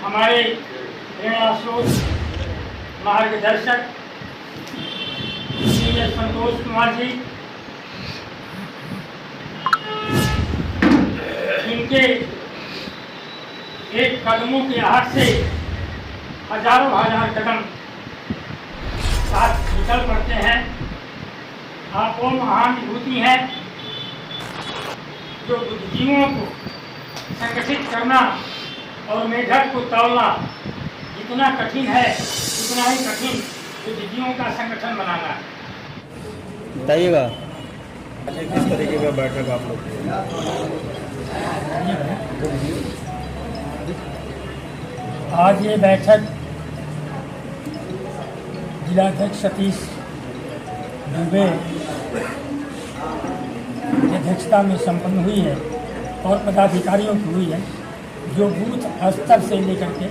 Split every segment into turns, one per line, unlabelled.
हमारे प्रेरणा स्रोत मार्गदर्शक इंजीनियर संतोष कुमार जी, इनके एक कदमों के हाथ से हजारों हजार कदम साथ निकल पड़ते हैं। आप वो महान विभूति हैं जो बुद्धिजीवियों को संगठित करना और मेढक को तौलना जितना कठिन है उतना ही कठिन बुद्धिजीवियों का संगठन बनाना है।
बताइएगा
किस तरीके का बैठक आप लोग की?
आज ये बैठक जिलाध्यक्ष सतीश दुबे की अध्यक्षता में संपन्न हुई है और पदाधिकारियों की हुई है, जो बूथ स्तर से लेकर के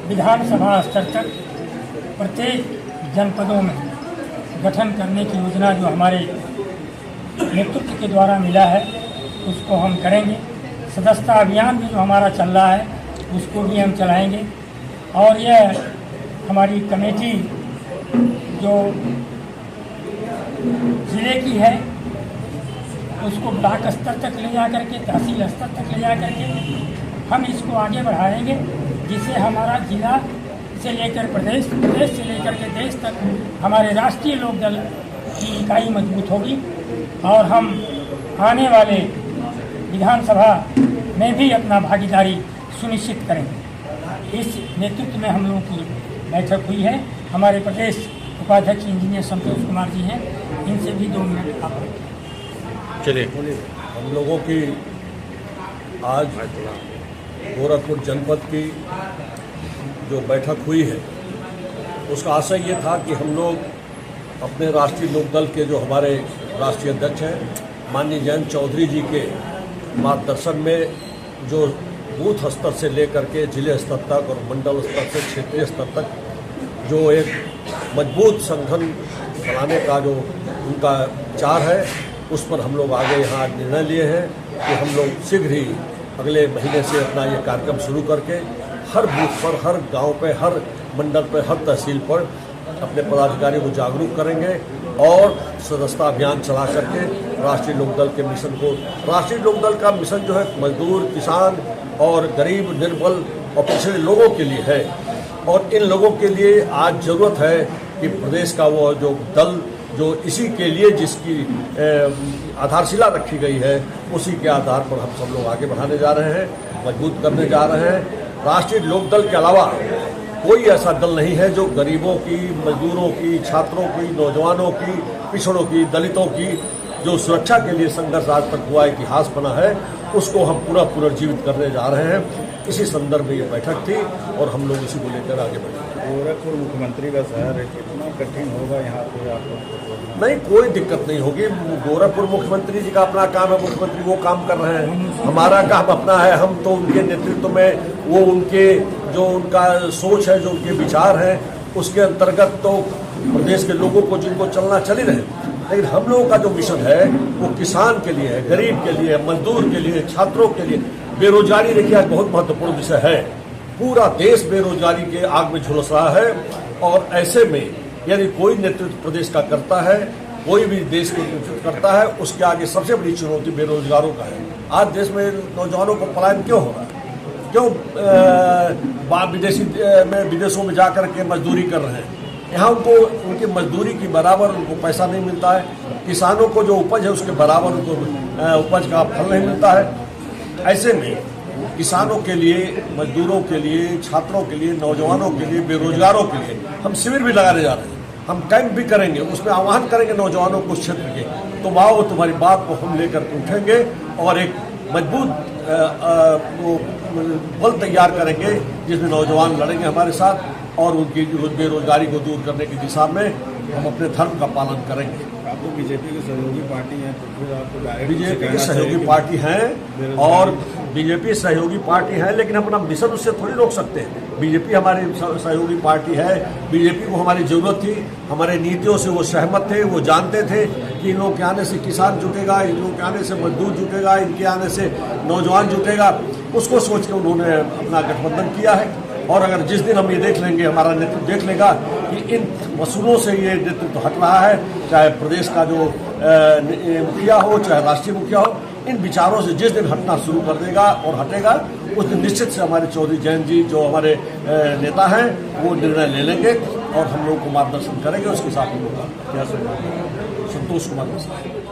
विधानसभा स्तर तक प्रत्येक जनपदों में गठन करने की योजना जो हमारे नेतृत्व के द्वारा मिला है उसको हम करेंगे। सदस्यता अभियान भी जो हमारा चल रहा है उसको भी हम चलाएंगे और यह हमारी कमेटी जो ज़िले की है उसको ब्लॉक स्तर तक ले जा करके, तहसील स्तर तक ले जा करके हम इसको आगे बढ़ाएंगे, जिससे हमारा जिला से लेकर प्रदेश, प्रदेश से लेकर के देश तक हमारे राष्ट्रीय लोकदल की इकाई मजबूत होगी और हम आने वाले विधानसभा में भी अपना भागीदारी सुनिश्चित करेंगे। इस नेतृत्व में हम लोगों की बैठक हुई है। हमारे प्रदेश उपाध्यक्ष इंजीनियर संतोष कुमार जी हैं, इनसे भी 2 मिनट आप
चलिए।
हम लोगों की आज गोरखपुर जनपद की जो बैठक हुई है उसका आशय ये था कि हम लोग अपने राष्ट्रीय लोकदल के जो हमारे राष्ट्रीय अध्यक्ष हैं माननीय जयंत चौधरी जी के मार्गदर्शन में जो बूथ स्तर से लेकर के जिले स्तर तक और मंडल स्तर से क्षेत्रीय स्तर तक जो एक मजबूत संगठन बनाने का जो उनका विचार है उस पर हम लोग आगे यहाँ निर्णय लिए हैं कि हम लोग शीघ्र ही अगले महीने से अपना ये कार्यक्रम शुरू करके हर बूथ पर, हर गांव पे, हर मंडल पर, हर तहसील पर अपने पदाधिकारियों को जागरूक करेंगे और सदस्यता अभियान चला करके राष्ट्रीय लोकदल के मिशन को, राष्ट्रीय लोकदल का मिशन जो है मजदूर, किसान और गरीब, निर्बल और पिछड़े लोगों के लिए है और इन लोगों के लिए आज ज़रूरत है कि प्रदेश का वो जो दल जो इसी के लिए जिसकी आधारशिला रखी गई है उसी के आधार पर हम सब लोग आगे बढ़ाने जा रहे हैं, मजबूत करने जा रहे हैं। राष्ट्रीय लोकदल के अलावा कोई ऐसा दल नहीं है जो गरीबों की, मजदूरों की, छात्रों की, नौजवानों की, पिछड़ों की, दलितों की जो सुरक्षा के लिए संघर्ष आज तक हुआ इतिहास बना है उसको हम पूरा पुनर्जीवित करने जा रहे हैं। इसी संदर्भ में ये बैठक थी और हम लोग इसी को लेकर आगे बढ़े। गोरखपुर मुख्यमंत्री का शहर है, कितना कठिन होगा यहाँ पे आप लोग?
नहीं, कोई दिक्कत नहीं होगी। गोरखपुर मुख्यमंत्री जी का अपना काम है, मुख्यमंत्री वो काम कर रहे हैं, हमारा काम अपना है। हम तो उनके नेतृत्व में वो उनके जो उनका सोच है, जो उनके विचार हैं उसके अंतर्गत तो प्रदेश के लोगों को जिनको चलना चल ही रहे, लेकिन हम लोगों का जो मिशन है वो किसान के लिए है, गरीब के लिए, मजदूर के लिए, छात्रों के लिए। बेरोजगारी देखिए आज बहुत महत्वपूर्ण विषय है, पूरा देश बेरोजगारी के आग में झुलस रहा है और ऐसे में यदि कोई नेतृत्व प्रदेश का करता है, कोई भी देश को नेतृत्व करता है, उसके आगे सबसे बड़ी चुनौती बेरोजगारों का है। आज देश में नौजवानों को पलायन क्यों हो रहा है, क्यों विदेशों में जाकर के मजदूरी कर रहे हैं? यहाँ उनको उनकी मजदूरी की बराबर उनको पैसा नहीं मिलता है, किसानों को जो उपज है उसके बराबर उनको उपज का फल नहीं मिलता है। ऐसे में किसानों के लिए, मजदूरों के लिए, छात्रों के लिए, नौजवानों के लिए, बेरोजगारों के लिए हम शिविर भी लगाने जा रहे हैं, हम कैंप भी करेंगे, उसमें आह्वान करेंगे नौजवानों को उस क्षेत्र के, तुम आओ, तुम्हारी बात को हम लेकर के उठेंगे और एक मजबूत बल तैयार करेंगे जिसमें नौजवान लड़ेंगे हमारे साथ और उनकी बेरोजगारी को दूर करने की दिशा में हम अपने धर्म का पालन करेंगे।
आप तो बीजेपी की सहयोगी पार्टी है, तो फिर आपको डायरेक्ट
बीजेपी की सहयोगी पार्टी है और बीजेपी सहयोगी पार्टी है, लेकिन अपना मिशन उससे थोड़ी रोक सकते हैं। बीजेपी हमारी सहयोगी पार्टी है, बीजेपी को हमारी जरूरत थी, हमारे नीतियों से वो सहमत थे, वो जानते थे कि इन लोगों के आने से किसान जुटेगा, इन लोगों के आने से मजदूर जुटेगा, इनके आने से नौजवान जुटेगा।
उसको सोच के उन्होंने अपना गठबंधन किया है। और अगर जिस दिन हम ये देख लेंगे, हमारा नेतृत्व देख लेगा कि इन वसूलों से ये नेतृत्व हट रहा है, चाहे प्रदेश का जो मुखिया हो, चाहे राष्ट्रीय मुखिया हो, इन विचारों से जिस दिन हटना शुरू कर देगा और हटेगा, उस दिन निश्चित से हमारे चौधरी जयंत जी जो हमारे नेता हैं वो निर्णय ले लेंगे और हम लोग को मार्गदर्शन करेंगे। उसके साथ हम लोग संतोष कुमार के साथ